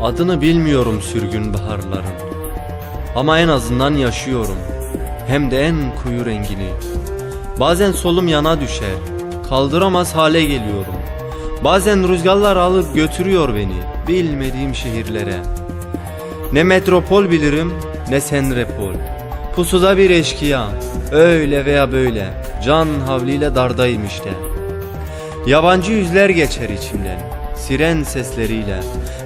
Adını bilmiyorum sürgün baharların, ama en azından yaşıyorum, hem de en koyu rengini. Bazen solum yana düşer, kaldıramaz hale geliyorum. Bazen rüzgarlar alıp götürüyor beni bilmediğim şehirlere. Ne metropol bilirim, ne senrepol. Pusuda bir eşkıya, öyle veya böyle, can havliyle dardayım işte. Yabancı yüzler geçer içimden, siren sesleriyle.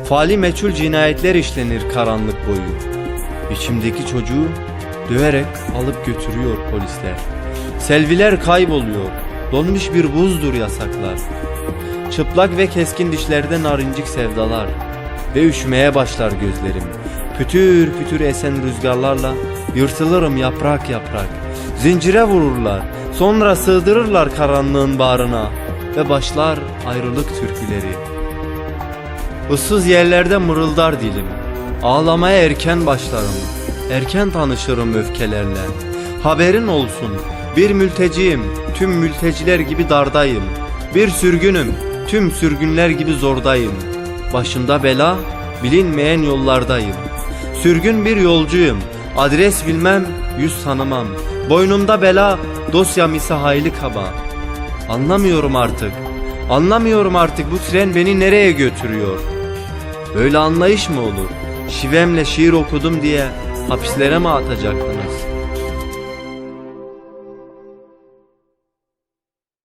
Faali meçhul cinayetler işlenir karanlık boyu. İçimdeki çocuğu döverek alıp götürüyor polisler. Selviler kayboluyor, donmuş bir buzdur yasaklar. Çıplak ve keskin dişlerde narincik sevdalar. Ve üşümeye başlar gözlerim. Pütür pütür esen rüzgarlarla yırtılırım yaprak yaprak. Zincire vururlar, sonra sığdırırlar karanlığın bağrına. Ve başlar ayrılık türküleri. Issız yerlerde mırıldar dilim. Ağlamaya erken başlarım. Erken tanışırım öfkelerle. Haberin olsun, bir mülteciyim, tüm mülteciler gibi dardayım. Bir sürgünüm, tüm sürgünler gibi zordayım. Başımda bela, bilinmeyen yollardayım. Sürgün bir yolcuyum, adres bilmem, yüz tanımam. Boynumda bela, dosyam ise hayli kaba. Anlamıyorum artık bu tren beni nereye götürüyor? Böyle anlayış mı olur? Şivemle şiir okudum diye hapislere mi atacaktınız?